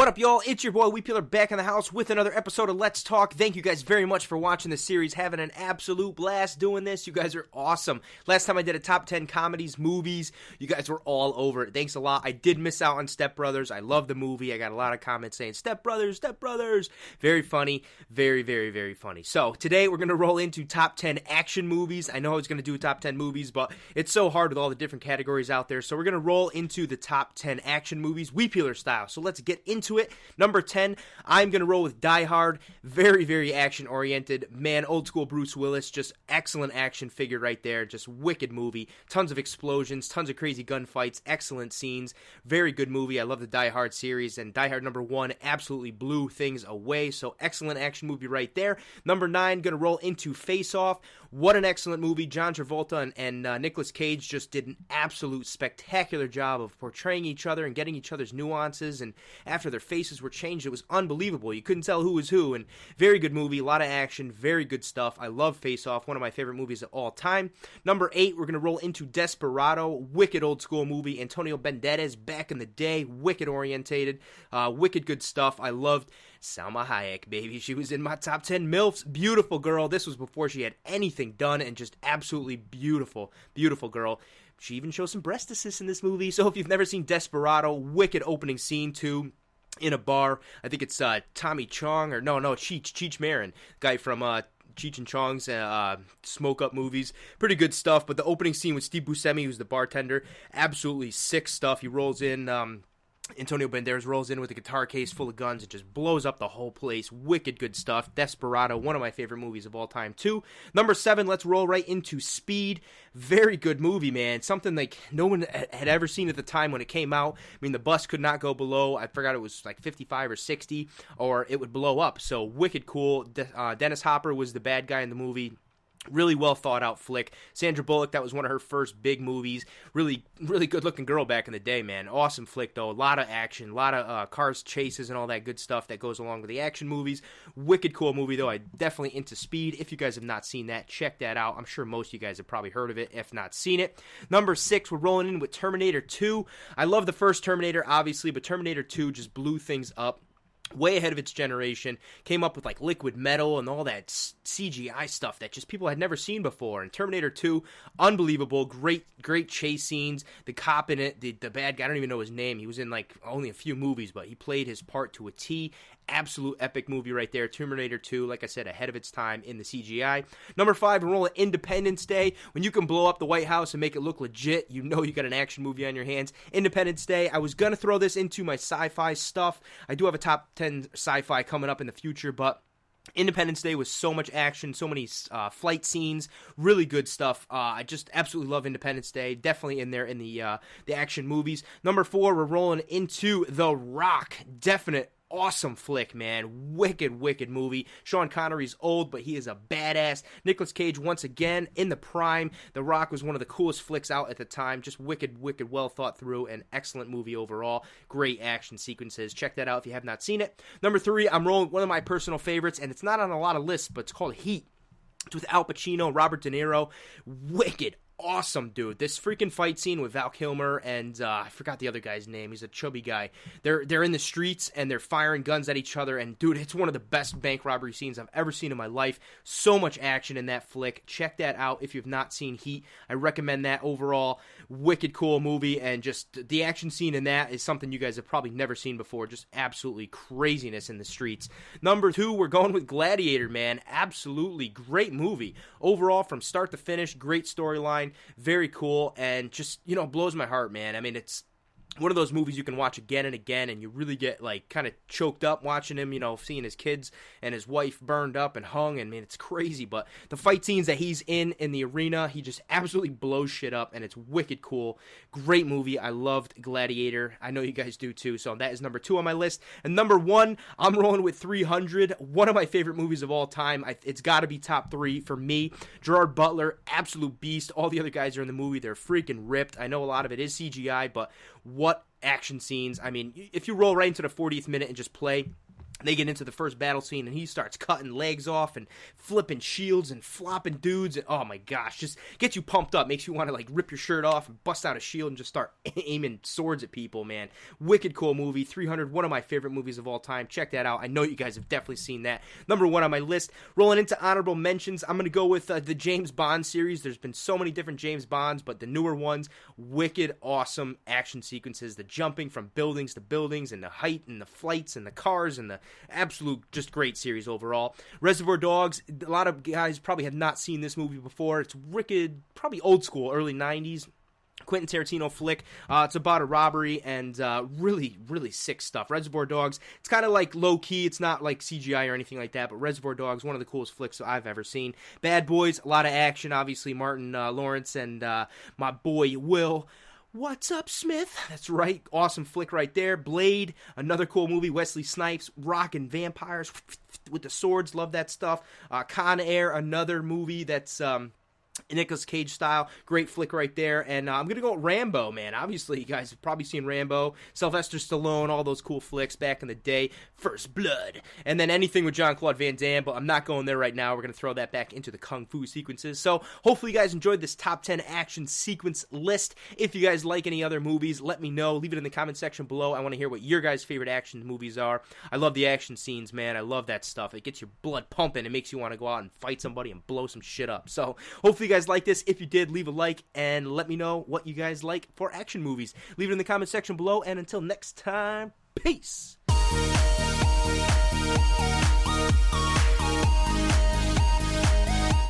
What up, y'all? It's your boy Weepeeler back in the house with another episode of Let's Talk. Thank you guys very much for watching this series. Having an absolute blast doing this. You guys are awesome. Last time I did a top 10 comedies, movies, you guys were all over it. Thanks a lot. I did miss out on Step Brothers. I love the movie. I got a lot of comments saying, Step Brothers, Step Brothers. Very funny. Very, very, very funny. So, today we're going to roll into top 10 action movies. I know I was going to do top 10 movies, but it's so hard with all the different categories out there. So, we're going to roll into the top 10 action movies, Weepeeler style. So, let's get into it. Number 10, I'm going to roll with Die Hard. Very, very action-oriented. Man, old school Bruce Willis. Just excellent action figure right there. Just wicked movie. Tons of explosions. Tons of crazy gunfights. Excellent scenes. Very good movie. I love the Die Hard series. And Die Hard number 1 absolutely blew things away. So excellent action movie right there. Number 9, going to roll into Faceoff. What an excellent movie. John Travolta and Nicolas Cage just did an absolute spectacular job of portraying each other and getting each other's nuances. And after their faces were changed, it was unbelievable. You couldn't tell who was who. And very good movie. A lot of action. Very good stuff. I love Face Off. One of my favorite movies of all time. Number 8, we're going to roll into Desperado. Wicked old school movie. Antonio Banderas back in the day. Wicked orientated. Wicked good stuff. I loved Salma Hayek, baby. She was in my top 10 MILFs. Beautiful girl. This was before she had anything done, and just absolutely beautiful. Beautiful girl. She even shows some breast assists in this movie. So if you've never seen Desperado, wicked opening scene too. In a bar. I think it's Tommy Chong, or no, Cheech Marin, guy from Cheech and Chong's Smoke Up movies. Pretty good stuff, but the opening scene with Steve Buscemi, who's the bartender, absolutely sick stuff. He rolls in, Antonio Banderas rolls in with a guitar case full of guns. It just blows up the whole place. Wicked good stuff. Desperado, one of my favorite movies of all time, too. Number 7, let's roll right into Speed. Very good movie, man. Something like no one had ever seen at the time when it came out. I mean, the bus could not go below, I forgot it was like 55 or 60, or it would blow up. So, wicked cool. Dennis Hopper was the bad guy in the movie. Really well thought out flick. Sandra Bullock, that was one of her first big movies. Really, really good looking girl back in the day, man. Awesome flick though. A lot of action, a lot of cars chases and all that good stuff that goes along with the action movies. Wicked cool movie though. I definitely into Speed. If you guys have not seen that, check that out. I'm sure most of you guys have probably heard of it, if not seen it. Number 6, we're rolling in with Terminator 2. I love the first Terminator, obviously, but Terminator 2 just blew things up. Way ahead of its generation, came up with like liquid metal and all that CGI stuff that just people had never seen before. And Terminator 2, unbelievable, great chase scenes. The cop in it, the bad guy, I don't even know his name. He was in like only a few movies, but he played his part to a T. Absolute epic movie right there. Terminator 2, like I said, ahead of its time in the CGI. Number 5, we're rolling Independence Day. When you can blow up the White House and make it look legit, you know you got an action movie on your hands. Independence Day. I was going to throw this into my sci-fi stuff. I do have a top 10 sci-fi coming up in the future, but Independence Day was so much action, so many flight scenes, really good stuff. I just absolutely love Independence Day. Definitely in there in the action movies. Number 4, we're rolling into The Rock. Definite awesome flick, man. Wicked movie. Sean Connery's old, but he is a badass. Nicolas Cage, once again, in the prime. The Rock was one of the coolest flicks out at the time. Just wicked, well thought through, and excellent movie overall. Great action sequences. Check that out if you have not seen it. Number 3, I'm rolling one of my personal favorites, and it's not on a lot of lists, but it's called Heat. It's with Al Pacino, Robert De Niro. Wicked awesome, dude. This freaking fight scene with Val Kilmer and I forgot the other guy's name. He's a chubby guy. They're in the streets and they're firing guns at each other, and dude, it's one of the best bank robbery scenes I've ever seen in my life. So much action in that flick. Check that out if you've not seen Heat. I recommend that overall. Wicked cool movie, and just the action scene in that is something you guys have probably never seen before. Just absolutely craziness in the streets. Number 2, we're going with Gladiator, man. Absolutely great movie. Overall, from start to finish, great storyline. Very cool, and just, blows my heart, man. I mean, it's one of those movies you can watch again and again, and you really get, like, kind of choked up watching him, seeing his kids and his wife burned up and hung, and, man, it's crazy, but the fight scenes that he's in the arena, he just absolutely blows shit up, and it's wicked cool. Great movie. I loved Gladiator. I know you guys do, too, so that is number 2 on my list. And number 1, I'm rolling with 300, one of my favorite movies of all time. It's got to be top 3 for me. Gerard Butler, absolute beast. All the other guys are in the movie. They're freaking ripped. I know a lot of it is CGI, but what action scenes. I mean, if you roll right into the 40th minute and just play, They get into the first battle scene, and he starts cutting legs off and flipping shields and flopping dudes. And oh my gosh, just gets you pumped up. Makes you want to like rip your shirt off and bust out a shield and just start aiming swords at people, man. Wicked cool movie. 300, one of my favorite movies of all time. Check that out. I know you guys have definitely seen that. Number 1 on my list. Rolling into honorable mentions, I'm going to go with the James Bond series. There's been so many different James Bonds, but the newer ones, wicked awesome action sequences. The jumping from buildings to buildings and the height and the flights and the cars and the absolute just great series overall. Reservoir Dogs, a lot of guys probably have not seen this movie before. It's wicked, probably old school, early 90s. Quentin Tarantino flick. It's about a robbery and really, really sick stuff. Reservoir Dogs, it's kind of like low-key. It's not like CGI or anything like that, but Reservoir Dogs, one of the coolest flicks I've ever seen. Bad Boys, a lot of action, obviously. Martin Lawrence and my boy Will. What's up, Smith? That's right. Awesome flick right there. Blade, another cool movie. Wesley Snipes, rockin' vampires with the swords. Love that stuff. Con Air, another movie that's Nicolas Cage style. Great flick right there. And I'm going to go with Rambo, man. Obviously, you guys have probably seen Rambo, Sylvester Stallone, all those cool flicks back in the day. First Blood. And then anything with Jean-Claude Van Damme, but I'm not going there right now. We're going to throw that back into the Kung Fu sequences. So hopefully you guys enjoyed this top 10 action sequence list. If you guys like any other movies, let me know. Leave it in the comment section below. I want to hear what your guys' favorite action movies are. I love the action scenes, man. I love that stuff. It gets your blood pumping. It makes you want to go out and fight somebody and blow some shit up. So hopefully you guys like this. If you did, leave a like and let me know what you guys like for action movies. Leave it in the comment section below, and until next time, peace.